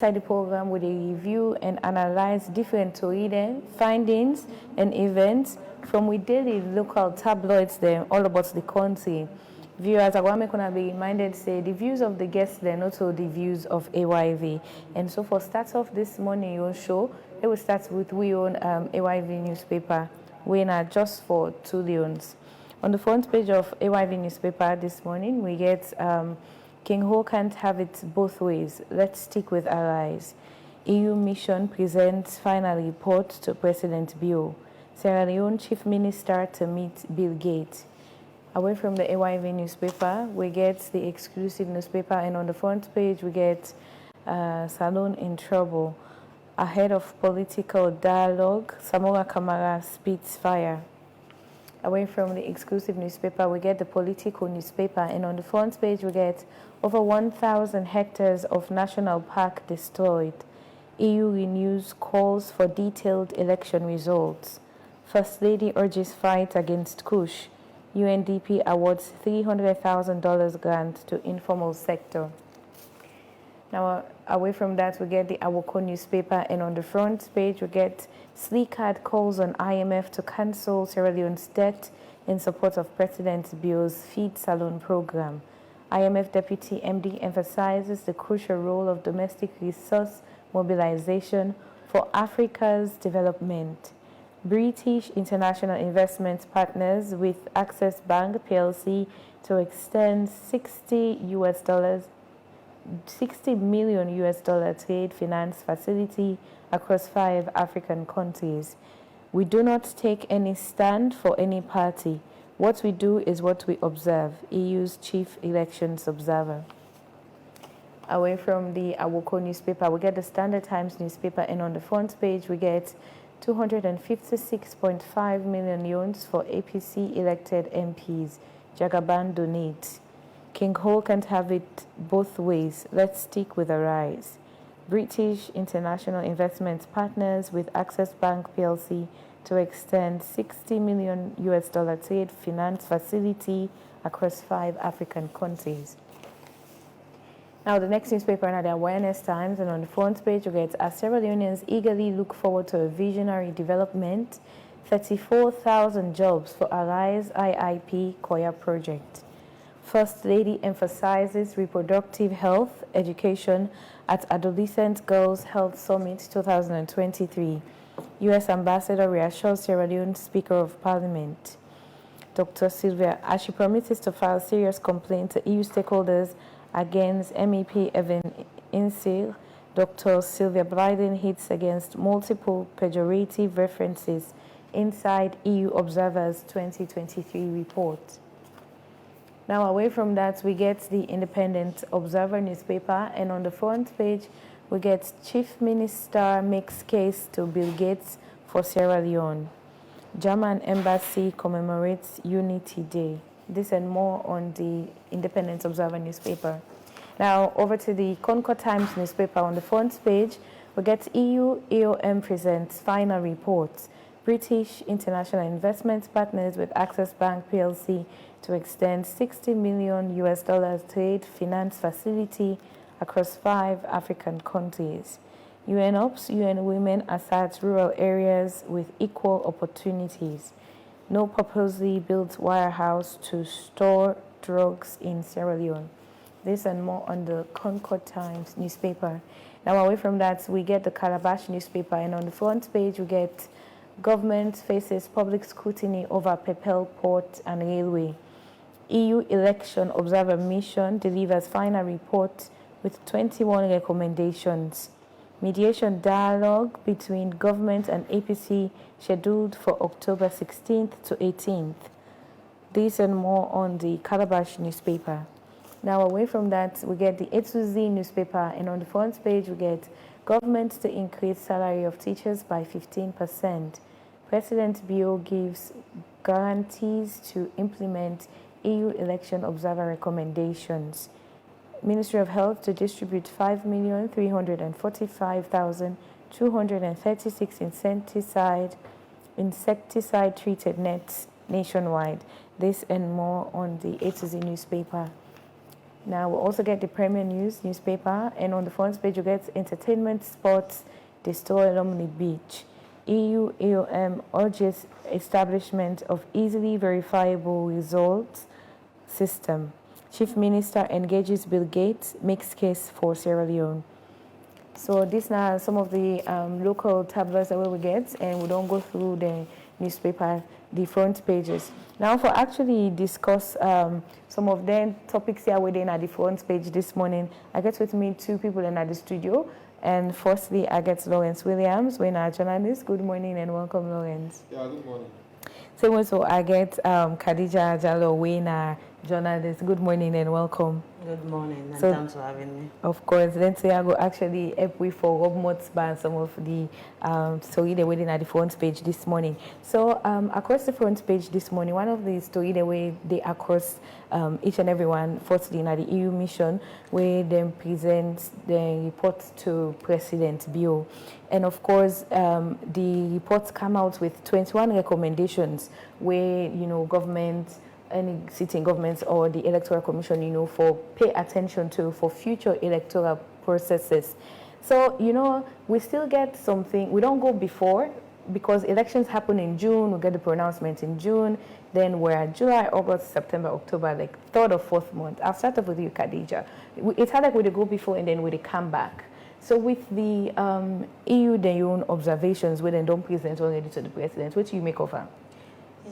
Inside the program, we review and analyze different Toriden findings and events from we daily local tabloids them all about the country. Viewers, I want to be reminded say the views of the guests they're not all the views of AYV. And so for start off this morning your show, it will start with we own AYV newspaper. We are just for 2 Leones. On the front page of AYV newspaper this morning, we get King Ho can't have it both ways. Let's stick with allies. EU mission presents final report to President Bio. Sierra Leone Chief Minister to meet Bill Gates. Away from the AYV newspaper, we get the exclusive newspaper, and on the front page we get Salon in trouble. Ahead of political dialogue, Samora Kamara spits fire. Away from the exclusive newspaper, we get the political newspaper, and on the front page we get over 1,000 hectares of national park destroyed. EU renews calls for detailed election results. First Lady urges fight against Kush. UNDP awards $300,000 grant to informal sector. Now, away from that, we get the Awoko newspaper, and on the front page, we get Slickard calls on IMF to cancel Sierra Leone's debt in support of President Bio's Feed Salon program. IMF Deputy MD emphasizes the crucial role of domestic resource mobilization for Africa's development. British international investment partners with Access Bank PLC to extend $60 million trade finance facility across 5 African countries. We do not take any stand for any party. What we do is what we observe. EU's chief elections observer. Away from the Awoko newspaper, we get the Standard Times newspaper, and on the front page we get 256.5 million loans for APC elected MPs. Jagaban donates. King Ho can't have it both ways. Let's stick with a rise. British international investment partners with Access Bank PLC to extend $60 million trade finance facility across 5 African countries. Now, the next newspaper are the Awareness Times, and on the front page we get as Sierra Leoneans eagerly look forward to a visionary development, 34,000 jobs for Allies IIP Koya project. First Lady emphasizes reproductive health education at Adolescent Girls Health Summit 2023. U.S. Ambassador reassures Sierra Leone Speaker of Parliament. Dr. Sylvia, as she promises to file serious complaint to EU stakeholders against MEP Evan Insil, Dr. Sylvia Blyden hits against multiple pejorative references inside EU Observer's 2023 report. Now, away from that, we get the Independent Observer newspaper, and on the front page, we get Chief Minister makes case to Bill Gates for Sierra Leone. German Embassy commemorates Unity Day. This and more on the Independent Observer newspaper. Now, over to the Concord Times newspaper. On the front page, we get EU AOM presents final reports. British international investment partners with Access Bank PLC to extend $60 million trade finance facility across 5 African countries. UN Ops, UN Women assert rural areas with equal opportunities. No purposely built warehouse to store drugs in Sierra Leone. This and more on the Concord Times newspaper. Now, away from that, we get the Calabash newspaper, and on the front page we get government faces public scrutiny over Pepel Port and Railway. EU Election Observer Mission delivers final report with 21 recommendations. Mediation dialogue between government and APC scheduled for October 16th to 18th. This and more on the Calabash newspaper. Now, away from that, we get the A to Z newspaper, and on the front page we get government to increase salary of teachers by 15%. President Bio gives guarantees to implement EU election observer recommendations. Ministry of Health to distribute 5,345,236 insecticide-treated nets nationwide. This and more on the A to Z newspaper. Now we'll also get the Premier News newspaper, and on the front page you get entertainment, sports, the store alumni beach. EU AOM urges establishment of easily verifiable results system. Chief Minister engages Bill Gates, makes case for Sierra Leone. So these are some of the local tabloids that we get, and we don't go through the newspaper, the front pages. Now for actually discuss some of the topics here within at the front page this morning, I get with me two people in the studio. And firstly, I get Lawrence Williams, we're a journalist. Good morning and welcome, Lawrence. Yeah, good morning. Same also, I get Khadija Jallo, we're a journalist. Good morning and welcome. Good morning, and thanks for having me. Of course, then say I go actually help we for Rob Motzba and some of the story they're waiting at the front page this morning. So across the front page this morning, one of the story the way they across each and every one, firstly in the EU mission, where they present the report to President Bio. And of course, the reports come out with 21 recommendations where, you know, government, any sitting governments or the Electoral Commission, you know, for pay attention to for future electoral processes. So, you know, we still get something, we don't go before because elections happen in June, we get the pronouncement in June, then we're at July, August, September, October, like third or fourth month. I'll start off with you, Khadija. It's hard like we go before and then we come back. So with the EU, their own observations, where they don't present already to the president, what do you make of her?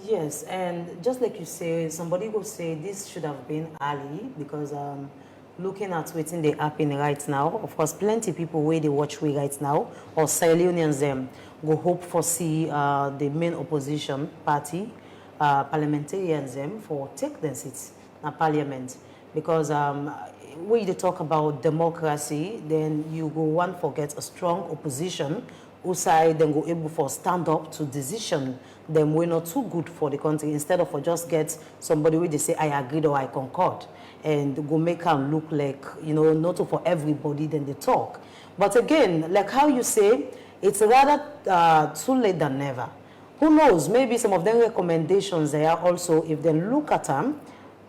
Yes, and just like you say, somebody will say this should have been early because looking at what's they happen right now, of course, plenty of people where they watch we right now, or Sierra Leoneans them go hope for see the main opposition party, parliamentarians them for take their seats in parliament because when you talk about democracy, then you go one forget a strong opposition who side then go able for stand up to decision then we're not too good for the country instead of for just get somebody where they say I agree or I concord and go make them look like, you know, not for everybody then they talk. But again, like how you say, it's rather too late than never. Who knows, maybe some of them recommendations there also, if they look at them,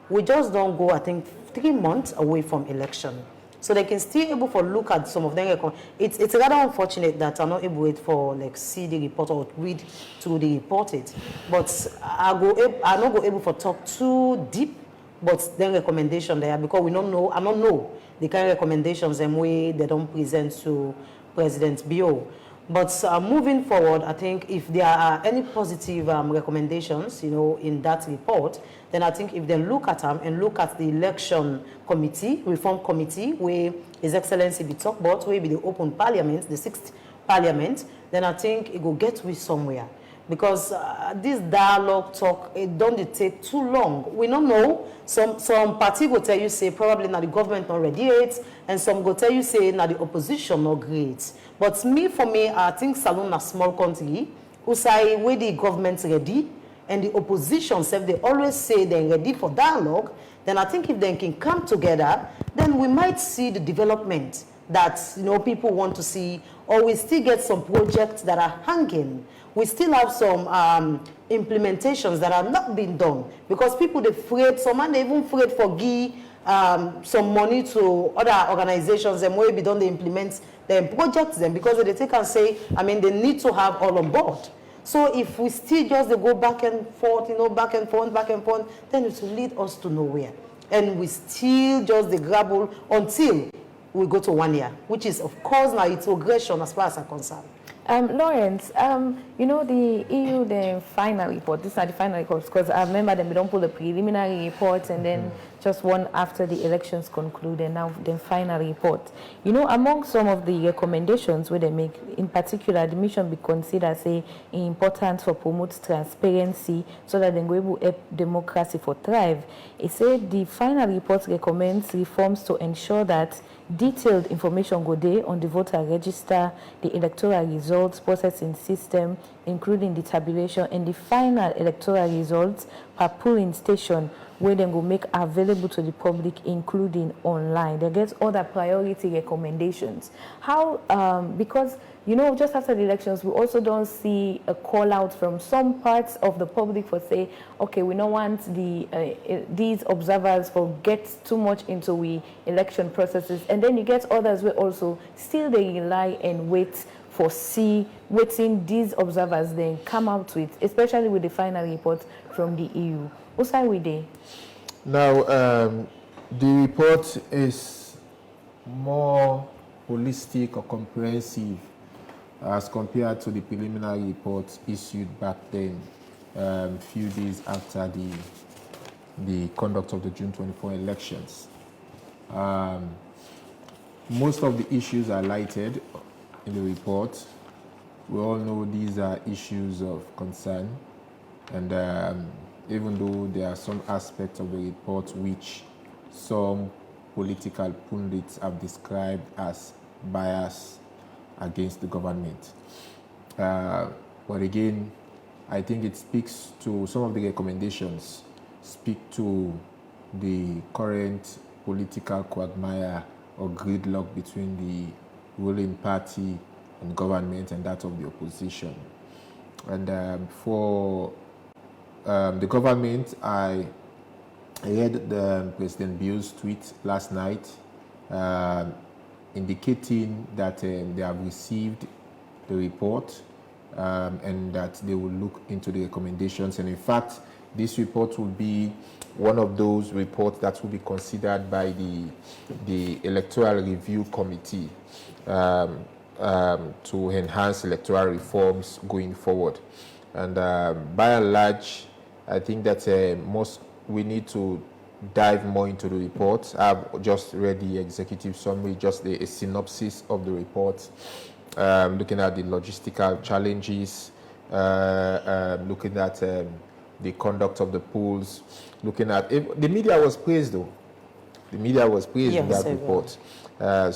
we just don't go, I think, 3 months away from election. So they can still able for look at some of them. It's rather unfortunate that I'm not able to for like see the report or read through the report it. But I'm not go able for talk too deep, but then recommendation there because we don't know, I don't know the kind of recommendations and way they don't present to President Bio. But moving forward, I think if there are any positive recommendations, you know, in that report, then I think if they look at them and look at the election committee, reform committee, where His Excellency be talk about, where be the open parliament, the 6th parliament, then I think it will get with somewhere. Because this dialogue talk, it don't take too long. We don't know. Some party will tell you, say, probably now the government not ready yet, and some will tell you, say, now the opposition not great. But for me, I think Salon a small country, who say, where the government's ready, and the opposition say, they always say they're ready for dialogue, then I think if they can come together, then we might see the development that, you know, people want to see, or we still get some projects that are hanging. We still have some implementations that are not being done because people they afraid, some they even afraid for give some money to other organizations and maybe don't they implement them projects them because they take and say, I mean, they need to have all on board. So if we still just go back and forth, you know, back and forth, then it will lead us to nowhere. And we still just the grapple until we go to 1 year, which is, of course, now it's aggression as far as I'm concerned. Lawrence, you know, the EU, the final report, these are the final reports, because I remember them, they don't pull the preliminary reports and then just one after the elections conclude and now the final report. You know, among some of the recommendations where they make, in particular, the mission be considered, say, important for promote transparency so that they go able to help democracy for thrive. It said the final report recommends reforms to ensure that detailed information go there on the voter register, the electoral results processing system, including the tabulation and the final electoral results per polling station, where they will make available to the public, including online. They get other priority recommendations. How, because, just after the elections, we also don't see a call out from some parts of the public for say, okay, we don't want these observers for get too much into we election processes. And then you get others where also still they rely and wait for waiting these observers then come out with, especially with the final report from the EU. What's that we do? Now, the report is more holistic or comprehensive as compared to the preliminary report issued back then, few days after the conduct of the June 24 elections. Most of the issues are highlighted in the report. We all know these are issues of concern, and even though there are some aspects of the report which some political pundits have described as bias against the government. But again, I think it speaks to some of the recommendations, speak to the current political quagmire or gridlock between the ruling party and government and that of the opposition. And for the government, I read the President Bill's tweet last night indicating that they have received the report and that they will look into the recommendations. And in fact, this report will be one of those reports that will be considered by the Electoral Review Committee to enhance electoral reforms going forward. And by and large, I think that we need to dive more into the report. I've just read the executive summary, just a synopsis of the report, looking at the logistical challenges, looking at the conduct of the polls, looking at the media was praised though. The media was praised in that report.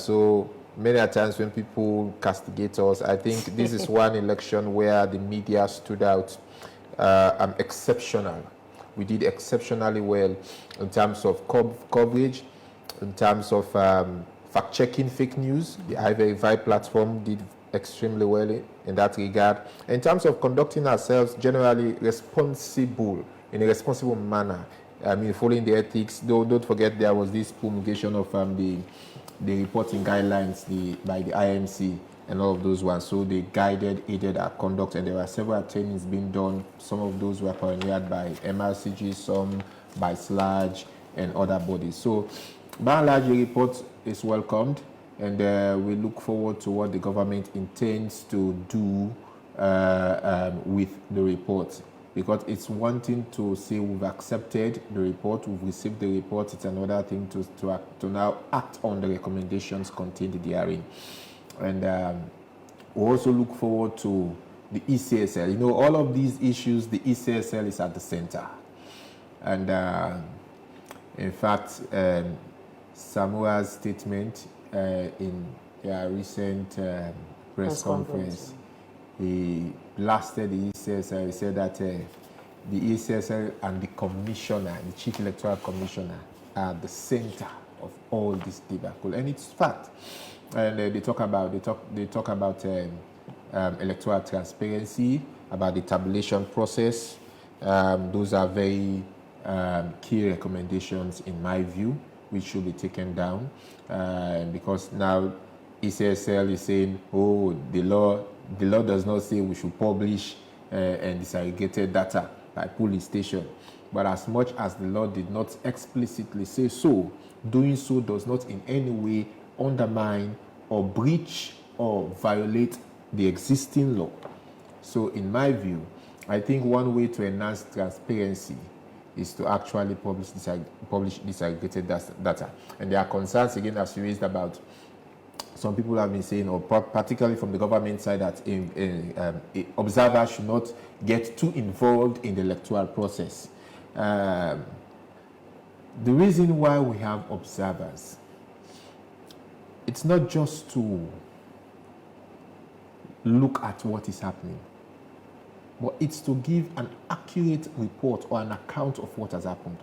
So many a times when people castigate us, I think this is one election where the media stood out exceptional. We did exceptionally well in terms of coverage, in terms of fact-checking fake news. The iVerify platform did extremely well in that regard. In terms of conducting ourselves generally responsible, in a responsible manner, I mean, following the ethics. Don't forget there was this promulgation of the reporting guidelines by the IMC and all of those ones. So they aided our conduct, and there were several trainings being done. Some of those were pioneered by MRCG, some by SLAG and other bodies. So by and large, the report is welcomed, and we look forward to what the government intends to do with the report. Because it's one thing to say we've accepted the report, we've received the report. It's another thing to now act on the recommendations contained therein. And we also look forward to the ECSL. All of these issues, the ECSL is at the center. And in fact, Samoa's statement in their recent press conference, he blasted the ECSL. He said that the ECSL and the commissioner, the chief electoral commissioner, are the center of all this debacle, and it's fact. And they talk about electoral transparency, about the tabulation process. Those are very key recommendations in my view, which should be taken down, because now ECSL is saying, oh, the law does not say we should publish and disaggregated data by polling station. But as much as the law did not explicitly say so, doing so does not in any way undermine or breach or violate the existing law. So in my view, I think one way to enhance transparency is to actually publish disaggregated data. And there are concerns, again, as you raised about, some people have been saying, or particularly from the government side, that observers should not get too involved in the electoral process. The reason why we have observers, it's not just to look at what is happening. but it's to give an accurate report or an account of what has happened.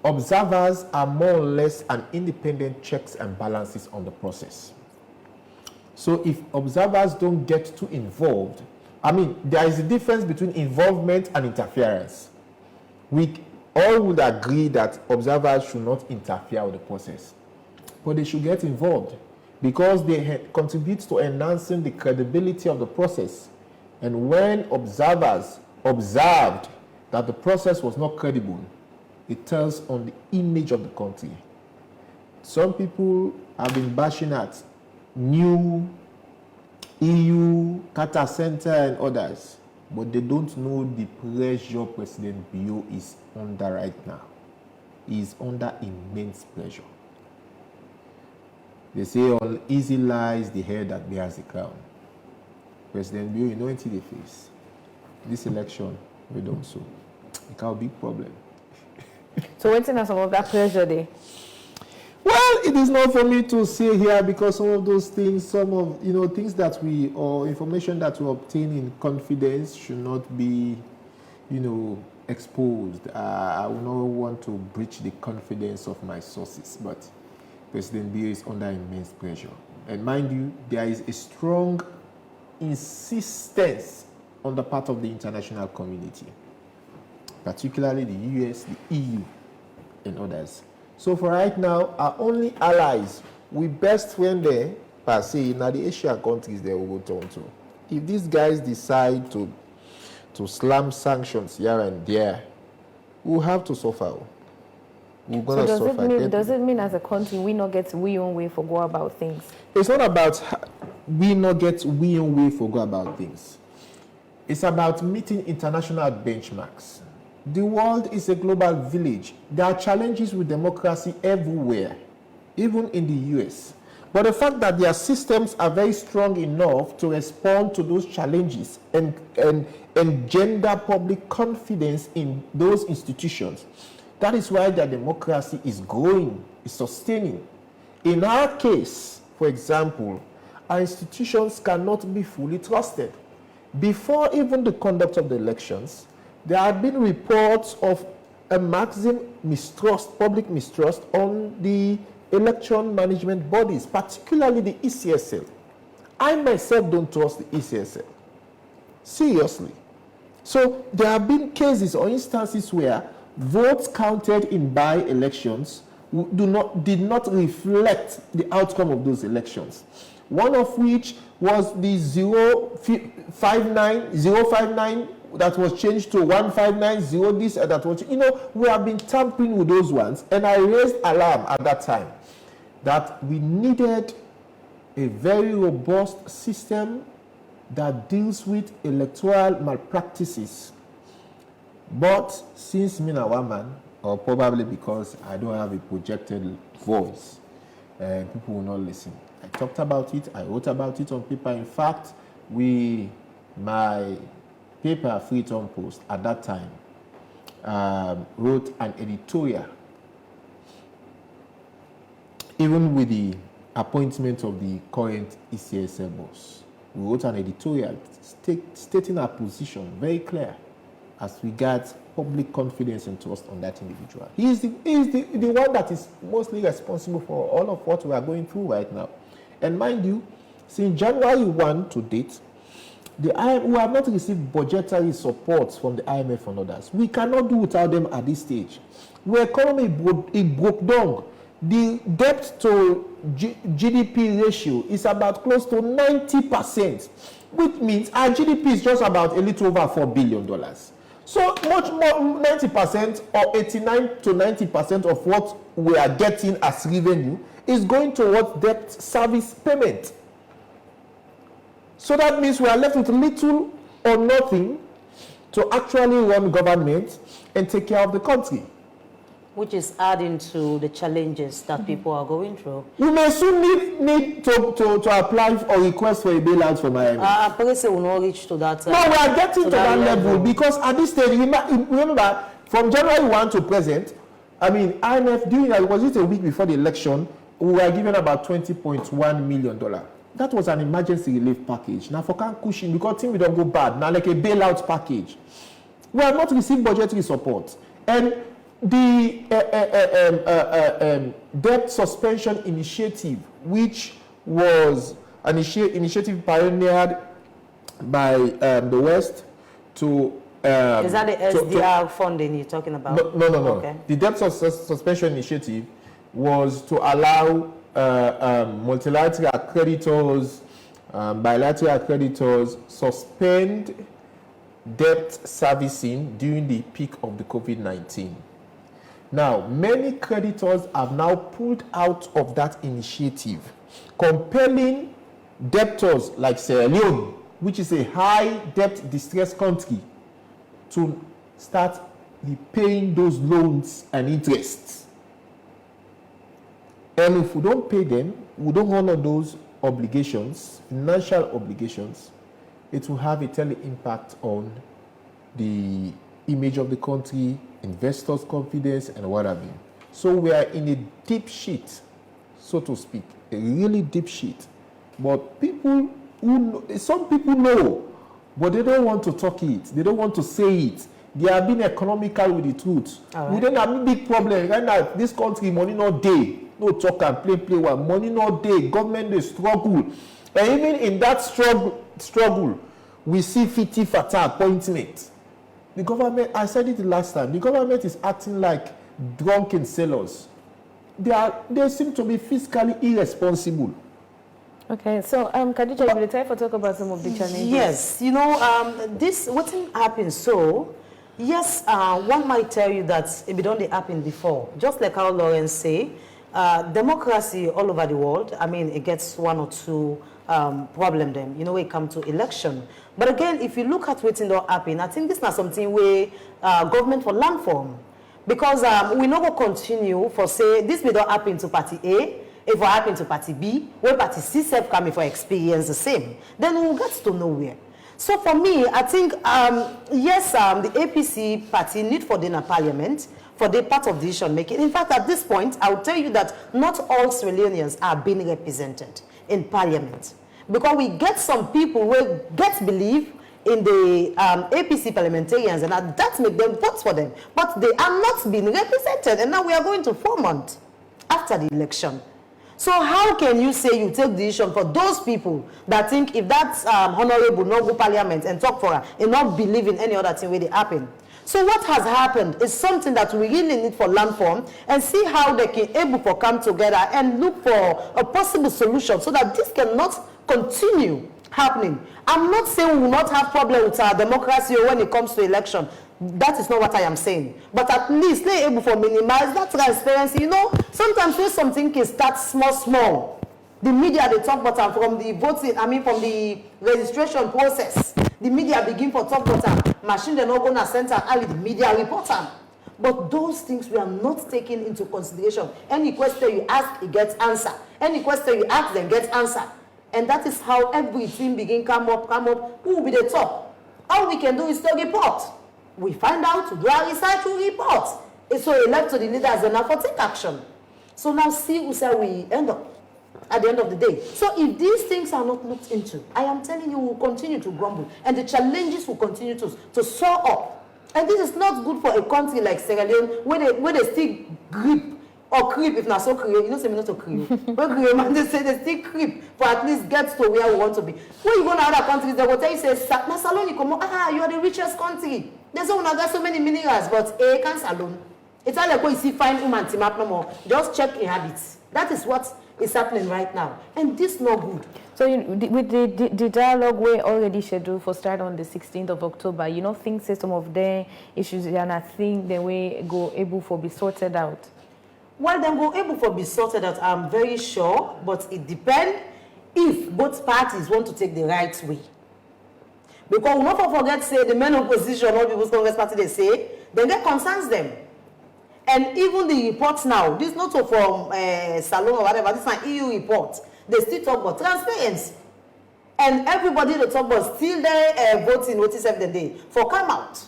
Observers are more or less an independent checks and balances on the process. So if observers don't get too involved, I mean, there is a difference between involvement and interference. We all would agree that observers should not interfere with the process, but they should get involved because they contribute to enhancing the credibility of the process. And when observers observed that the process was not credible, it tells on the image of the country. Some people have been bashing at new EU, Qatar Center and others, but they don't know the pressure President Bio is under right now. He is under immense pressure. They say all easy lies the head that bears the crown. President Bio, you know into the face. This election, we don't so. It's a big problem. So what's in some of that pressure there? Well, it is not for me to say here because some of those things, some of things that we or information that we obtain in confidence should not be, exposed. I will not want to breach the confidence of my sources, but President Bio is under immense pressure. And mind you, there is a strong insistence on the part of the international community, particularly the US, the EU, and others. So for right now, our only allies, we best friend there, per se, now the Asian countries they will go turn to. If these guys decide to slam sanctions here and there, we'll have to suffer. We're gonna suffer. Does it mean as a country we not get we own way for go about things? It's not about we not get we own way for go about things. It's about meeting international benchmarks. The world is a global village. There are challenges with democracy everywhere, even in the US. But the fact that their systems are very strong enough to respond to those challenges and engender public confidence in those institutions, that is why their democracy is growing, is sustaining. In our case, for example, our institutions cannot be fully trusted. Before even the conduct of the elections, there have been reports of a maximum mistrust, public mistrust on the election management bodies, particularly the ECSL. I myself don't trust the ECSL. Seriously. So there have been cases or instances where votes counted in by-elections did not reflect the outcome of those elections. One of which was the 059 that was changed to 159, this, and that was, we have been tampering with those ones. And I raised alarm at that time that we needed a very robust system that deals with electoral malpractices. But since me and woman, or probably because I don't have a projected voice, people will not listen. I talked about it, I wrote about it on paper. In fact, my paper, Freedom Post, at that time, wrote an editorial, even with the appointment of the current ECSL boss. We wrote an editorial stating our position very clear as regards public confidence and trust on that individual. He is the one that is mostly responsible for all of what we are going through right now. And mind you, since January 1 to date, we have not received budgetary support from the IMF and others. We cannot do without them at this stage. Our economy broke down. The debt to GDP ratio is about close to 90%, which means our GDP is just about a little over $4 billion. So much more, 90% or 89 to 90% of what we are getting as revenue is going towards debt service payment. So that means we are left with little or nothing to actually run government and take care of the country. Which is adding to the challenges that people are going through. We may soon need to apply or request for a bailout from IMF. Policy will not reach to that. No, we are getting to that level because at this stage, remember, from January 1 to present, IMF, was it a week before the election, we were given about $20.1 million. that was an emergency relief package. Now for can cushion because things we don't go bad. Now like a bailout package. We have not received budgetary support. And the debt suspension initiative, which was an initiative pioneered by the West to... is that the SDR funding you're talking about? No. Okay. The debt suspension initiative was to allow multilateral creditors, bilateral creditors suspend debt servicing during the peak of the COVID-19. Now, many creditors have now pulled out of that initiative, compelling debtors like Sierra Leone, which is a high debt distressed country, to start repaying those loans and interests. And if we don't pay them, we don't honor those obligations, financial obligations, it will have a tele impact on the image of the country, investors' confidence, and what have you. So we are in a deep shit, so to speak, a really deep shit. But people who know, some people know, but they don't want to talk it. They don't want to say it. They are being economical with the truth. Right. We don't have a big problem. Right now, this country, money not day. No talk and play one. Money not day. Government, they struggle. And even in that struggle, we see fiti fata appointment. The government, I said it the last time, the government is acting like drunken sailors. They seem to be fiscally irresponsible. Okay, so Khadija, will you try to talk about some of the challenges? Yes, you know, this what happened. So, yes, one might tell you that it don't happen before. Just like how Lawrence say, democracy all over the world. I mean, it gets one or two problem them. You know, when it comes to election. But again, if you look at what's not happen, I think this is not something where government for learn from, because we not go continue for say this may not happen to party A. If it happen to party B, where party C self coming for experience the same, then we will get to nowhere. So for me, I think, yes, the APC party need for dinner parliament for the part of decision making. In fact, at this point, I will tell you that not all Sierra Leoneans are being represented in parliament. Because we get some people who get belief in the APC parliamentarians, and that make them vote for them. But they are not being represented, and now we are going to 4 months after the election. So how can you say you take decision for those people that think if that honorable no go parliament and talk for her and not believe in any other thing where they happen? So what has happened is something that we really need for learn from and see how they can able to come together and look for a possible solution so that this cannot continue happening. I'm not saying we will not have problem with our democracy when it comes to election. That is not what I am saying. But at least they're able to minimize that transparency. You know, sometimes when something can start small, the media, they talk about them from the voting, from the registration process. The media begin for talk about them. Machine, they're not going to center, and the media report them. But those things we are not taking into consideration. Any question you ask, it gets answer. Any question you ask, then gets answer. And that is how everything begin come up. Who will be the top? All we can do is to report. We find out, to do our research, we report. It's so left to the leaders enough for take action. So now see who say we end up at the end of the day. So if these things are not looked into, I am telling you, we will continue to grumble. And the challenges will continue to soar up. And this is not good for a country like Sierra Leone, where they still grip or creep, if not so creep. You know, say me not to creep. But creep, man, they say they still creep for at least get to where we want to be. When you go to other countries, they will tell you, say, na Salon, you are the richest country. There's so many minerals, but can't Salon. It's all like when you see fine woman team up no more. Just check in habits. That is what is happening right now. And this is not good. So with the dialogue we're already scheduled for start on the 16th of October, you know, think say some of the issues and I think the way go able for be sorted out. Well, then go able for be sorted out, I'm very sure, but it depends if both parties want to take the right way. Because we not forget say the main opposition or People's Congress Party they say, then that concerns them. And even the reports now, this not from Salon or whatever, this is an EU report. They still talk about transparency. And everybody they talk about still there voting notice every day for come out.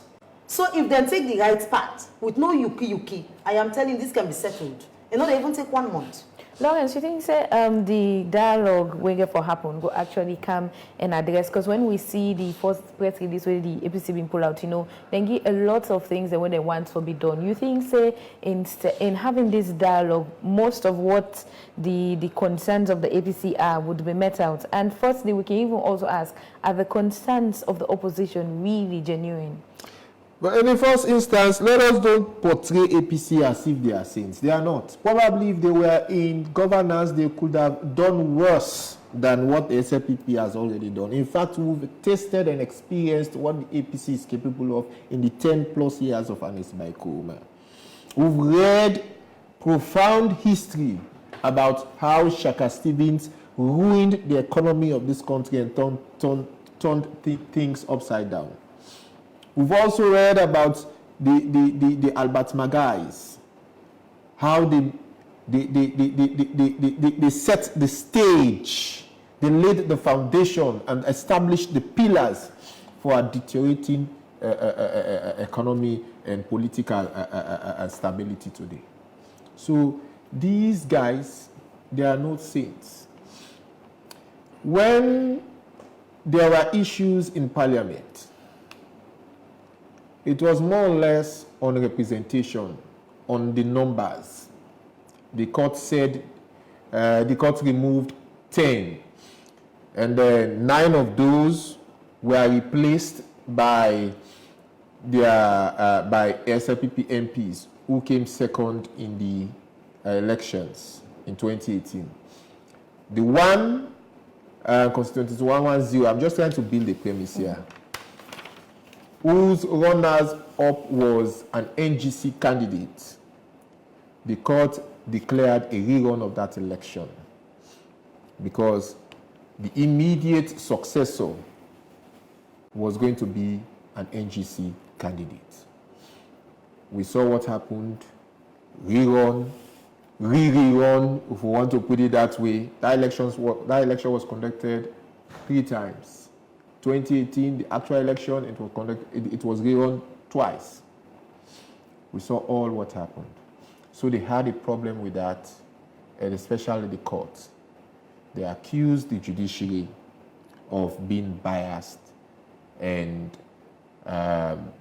So if they take the right path with no yuki, I am telling you this can be settled. And not even take 1 month. Lawrence, you think say the dialogue we get for happen will actually come and address, because when we see the first press release where the APC being pulled out, they give a lot of things that when they want to be done. You think say in having this dialogue, most of what the concerns of the APC are would be met out? And firstly, we can even also ask, are the concerns of the opposition really genuine? But in the first instance, let us don't portray APC as if they are saints. They are not. Probably if they were in governance, they could have done worse than what the SLPP has already done. In fact, we've tasted and experienced what the APC is capable of in the 10 plus years of Anis Baikoma. We've read profound history about how Shaka Stevens ruined the economy of this country and turned things upside down. We've also read about the Albert Magais, how they set the stage, they laid the foundation and established the pillars for a deteriorating economy and political stability today. So these guys, they are not saints. When there were issues in Parliament, it was more or less on representation, on the numbers. The court said, the court removed 10, and 9 of those were replaced by by SLPP MPs who came second in the elections in 2018. The one constituency 110, I'm just trying to build the premise here, whose runners-up was an NGC candidate. The court declared a rerun of that election because the immediate successor was going to be an NGC candidate. We saw what happened, rerun, re-rerun, if we want to put it that way. That election was conducted 3 times. 2018, the actual election, it was rerun twice. We saw all what happened. So they had a problem with that, and especially the court. They accused the judiciary of being biased and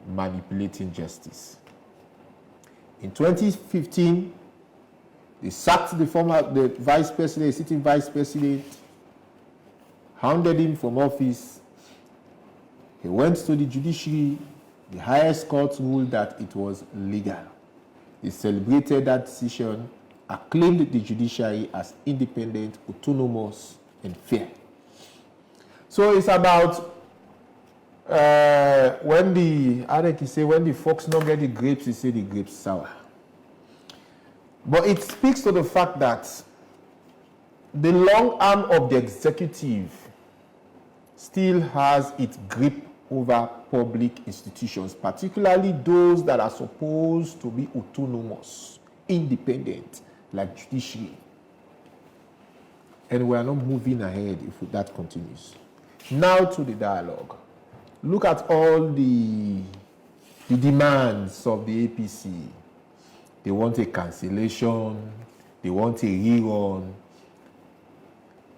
manipulating justice. In 2015, they sacked the vice president, sitting vice president, hounded him from office. He went to the judiciary. The highest court ruled that it was legal. They celebrated that decision, acclaimed the judiciary as independent, autonomous, and fair. So it's about when the fox not get the grapes, he say the grapes sour. But it speaks to the fact that the long arm of the executive still has its grip over public institutions, particularly those that are supposed to be autonomous, independent, like judiciary. And we are not moving ahead if that continues. Now to the dialogue. Look at all the demands of the APC. They want a cancellation, they want a rerun.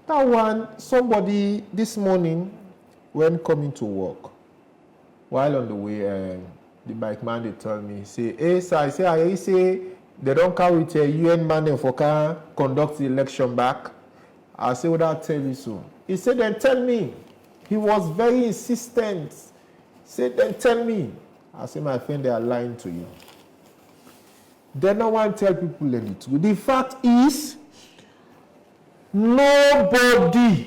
That one, somebody this morning, when coming to work, while on the way, the bike man, they told me, say, hey, sir, I say, they don't come with a UN money for can conduct the election back. I say, what I tell you so? He said, then tell me. He was very insistent. He said, then tell me. I say, my friend, they are lying to you. They don't want to tell people the truth. The fact is, nobody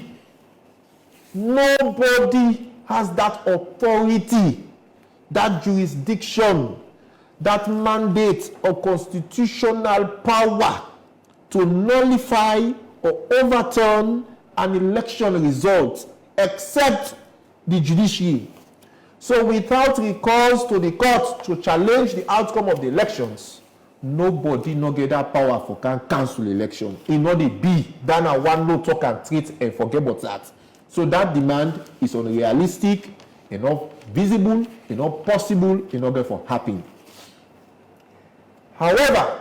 has that authority, that jurisdiction, that mandate or constitutional power to nullify or overturn an election result except the judiciary. So without recourse to the court to challenge the outcome of the elections, nobody no get that power for can cancel election. It not the be than a one no talk and treat and forget about that. So that demand is unrealistic, not visible, not possible, not for happening. However,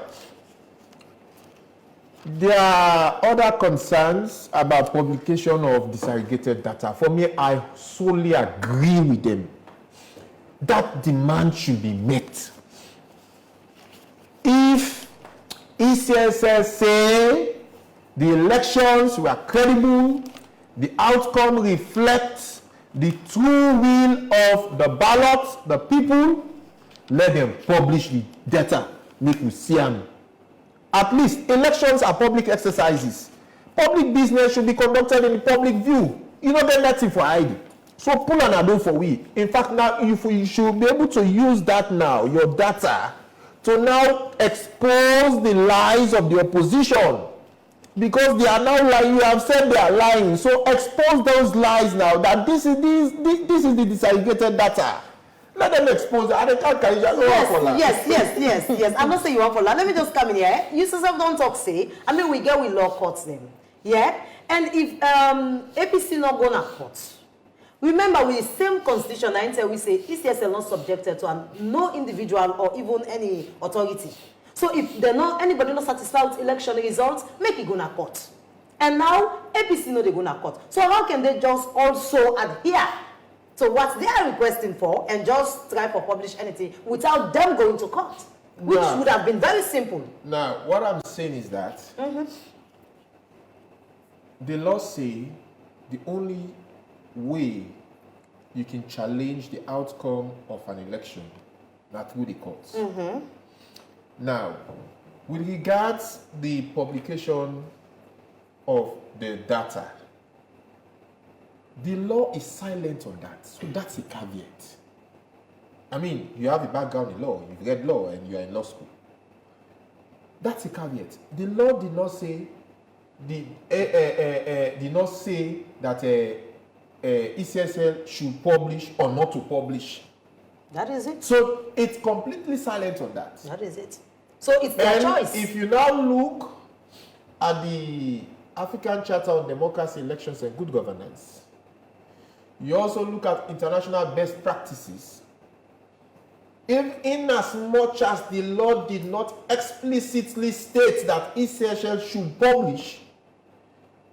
There are other concerns about publication of disaggregated data. For me, I solely agree with them. That demand should be met. If ECSS say the elections were credible, the outcome reflects the true will of the ballots, the people, let them publish the data. Make we see them. At least elections are public exercises. Public business should be conducted in the public view. You know, get that thing for ID. So pull an ado for we. In fact, now you should be able to use that now, your data, to now expose the lies of the opposition. Because they are now lying, you have said they are lying. So expose those lies now that this is the disaggregated data. Let them expose it. Yes. I'm not saying you want for that. Let me just come in here. You yourself don't talk, say. I mean, we get with law courts them. Yeah? And if APC not going to court, remember with the same constitution, we say ECSL not subjected to no individual or even any authority. So if anybody not satisfied with election results, make it go to court. And now APC know they go to court. So how can they just also adhere to what they are requesting for and just try to publish anything without them going to court, which would have been very simple. Now, what I'm saying is that the law say the only way you can challenge the outcome of an election is through the courts. Now, with regards the publication of the data, the law is silent on that, so that's a caveat. I mean, you have a background in law, you've read law, and you are in law school. That's a caveat. The law did not say that ECSL should publish or not to publish. That is it. So it's completely silent on that. That is it. So it's their choice. If you now look at the African Charter on Democracy, Elections and Good Governance, you also look at international best practices. In as much as the law did not explicitly state that ECSL should publish,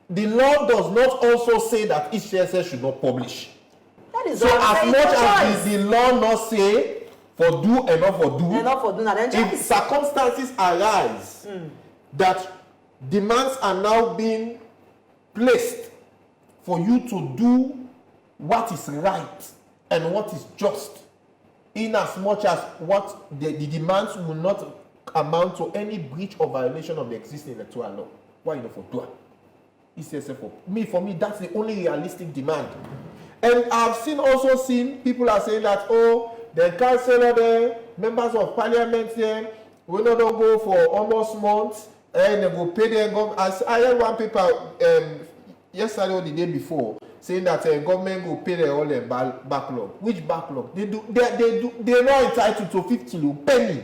the law does not also say that ECSL should not publish. That is so as much as the law not say for do and not for do, if circumstances arise that demands are now being placed for you to do what is right and what is just, in as much as what the demands will not amount to any breach or violation of the existing electoral law. Why you know for do it? For me, that's the only realistic demand. And I've seen people are saying that, oh, the councillor there, members of parliament there, we don't go for almost months, and they go pay their government. As I heard one paper yesterday or the day before, saying that government will pay their all their backlog. Which backlog? They're not entitled to 50 penny.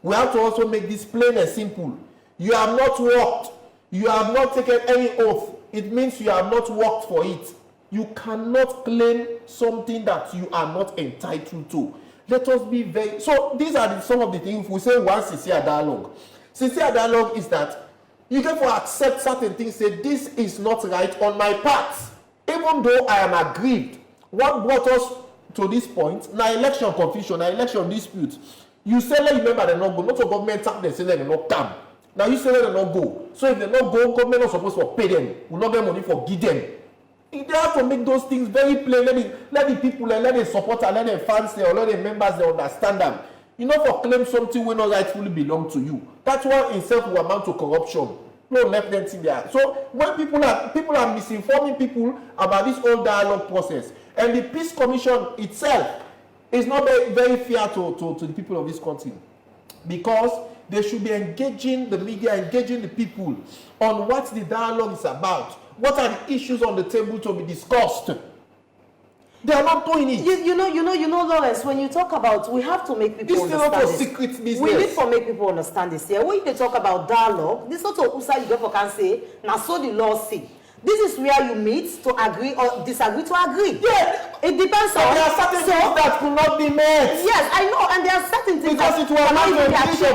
We have to also make this plain and simple. You have not worked. You have not taken any oath. It means you have not worked for it. You cannot claim something that you are not entitled to. Let us be very... So these are some of the things. If we say one sincere dialogue. Sincere dialogue is that you get to accept certain things, say this is not right on my part. Even though I am aggrieved. What brought us to this point? Now election confusion, now election dispute. You say let you remember they not go. Not a government tap them say they not come. Now you say let them not go. So if they not go, government not supposed to pay them. We not get money for give them. They have to make those things very plain. Let the people, let the supporters, let the fans, or let the members they understand them. You know, for claim something will not rightfully belong to you. That's why itself will amount to corruption. No, let them think there. So when people are misinforming people about this whole dialogue process, and the Peace Commission itself is not very, very fair to the people of this country, because they should be engaging the media, engaging the people on what the dialogue is about. What are the issues on the table to be discussed? They are not doing it. You know, Lawrence, when you talk about, we have to make people understand this. This is not a secret business. We need to make people understand this here. When you talk about dialogue, this sort of usa you go for can say, now so the law say. This is where you meet to agree or disagree to agree. Yeah. It depends on. There are certain things that could not be met. Yes, I know, and there are certain things because it was not a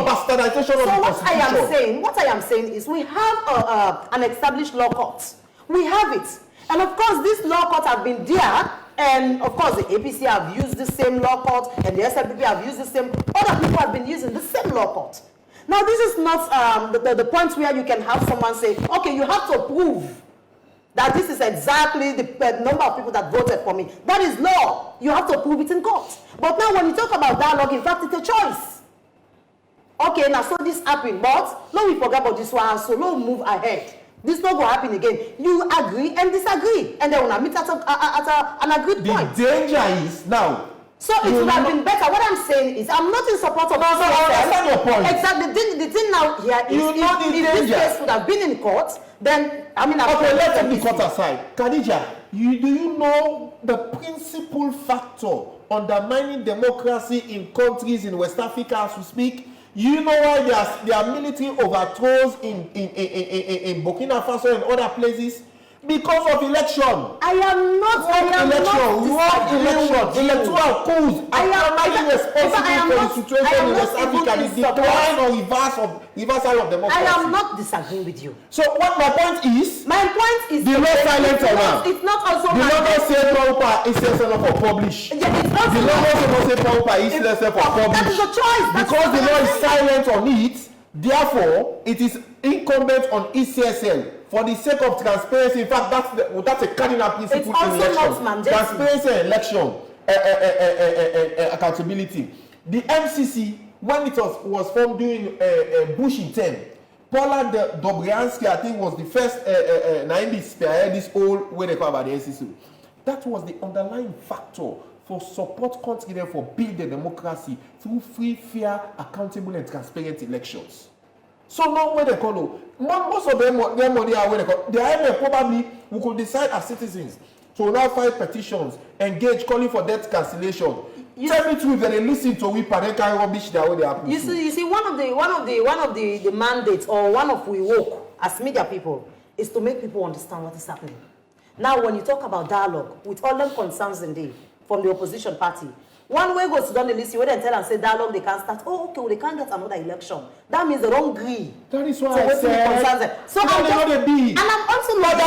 bastardization of the Constitution. What I am saying is we have an established law court. We have it. And of course, these law courts have been there, and of course, the APC have used the same law court, and the SLPP have used the same, other people have been using the same law court. Now, this is not the point where you can have someone say, okay, you have to prove that this is exactly the number of people that voted for me. That is law. You have to prove it in court. But now when you talk about dialogue, in fact, it's a choice. Okay, now so this happened, but no, we forget about this one, so no, move ahead. This not going to happen again. You agree and disagree, and then we'll meet at an agreed point. The danger is now. So it would have been better. What I'm saying is, I'm not in support of. No, I understand your point. Exactly. The thing now here is, if this case would have been in court, then I mean. Okay, let's take the court aside. Khadija, do you know the principal factor undermining democracy in countries in West Africa as we speak? You know why there are military overthrows in Burkina Faso and other places? Because of election. I am not electoral coups. I am responsible for the situation in West Africa, the decline or reversal of democracy. I am not disagreeing with you. So what my point is? My point is the law silent for now. It's not also. The law don't say Paupa is lesson for publish. Yeah, it's not. The law don't say Paupa is lesson for publish. That is a choice. Because the law is silent on it, therefore it is incumbent on ECSL. For the sake of transparency, in fact, that's a cardinal principle in election. Transparency and election accountability. The MCC, when it was formed during Bush in 10, Paula Dobriansky, I think, was the first this whole way they call about the MCC. That was the underlying factor for support country there for build the democracy through free, fair, accountable, and transparent elections. So now when they call most of them their money are when they call the IMF probably we could decide as citizens to now file petitions, engage, calling for debt cancellation. Tell me truth that they listen to we parental rubbish that way they happen. You see, one of the mandates or one of we work as media people is to make people understand what is happening. Now when you talk about dialogue with all them concerns indeed from the opposition party, one way goes to down the list, you wait and tell and say dialogue, they can't start. Oh, okay, well, they can't get another election. That means they don't agree. That is why I said. So I'm and I'm also not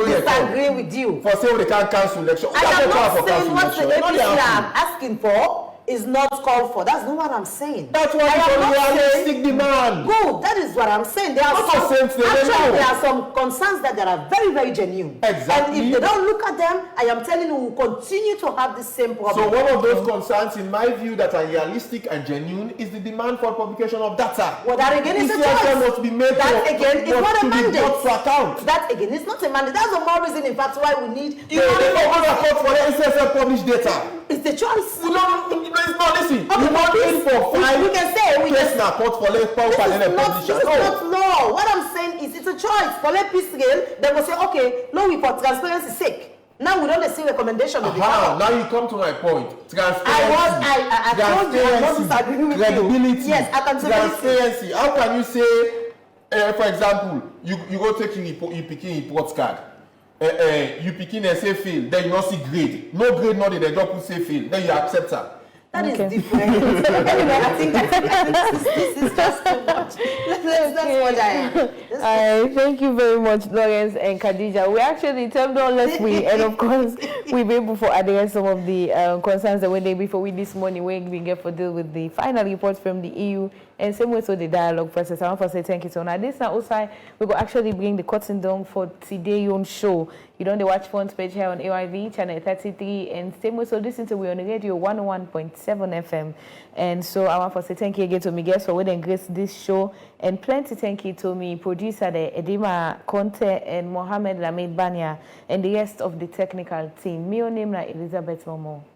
disagreeing with you. For saying they can't cancel election. I am not saying what the APC are asking for is not called for. That's not what I'm saying. That's what realistic demand. Good. That is what I'm saying. There are some concerns that are very, very genuine. Exactly. And if they don't look at them, I am telling you, we'll continue to have the same problem. So one of those concerns, in my view, that are realistic and genuine is the demand for publication of data. Well, that again is a choice. Must be made that again is not a mandate. To account. That again is not a mandate. That's the more reason, in fact, why we need. They don't account for the SSL published data. It's the choice. Listen. You want in for 5. We can say we can report for less power and then publish. This is not law. What I'm saying is it's a choice. For let peace scale, they will say, okay, no, we for transparency's sake. Now we don't see recommendation. Now you come to my point. Transparency. I told you I was disagreeing with credibility. You. Yes, transparency. How can you say, for example, you go take your picking report card. You picking a say fail, then you not see grade. No grade, not they just put say fail. Then you accept her. That is different. Anyway, I think this is just too much. That's what I am. Thank you very much, Lawrence and Khadija. We actually told all less we, and of course, we be able to address some of the concerns that were there before we this morning when we get to deal with the final report from the EU and same way to the dialogue process. I want to say thank you. So now this now also we will actually bring the curtain down for today's own show. You don't watch front page here on AYV channel 33 and same way so listen to we on the radio 101.7 FM. And so I want to say thank you again to me guests for waiting grace this show and plenty thank you to me producer the Edima Conte and Mohammed Lamid Banya and the rest of the technical team. My name is Elizabeth Momo.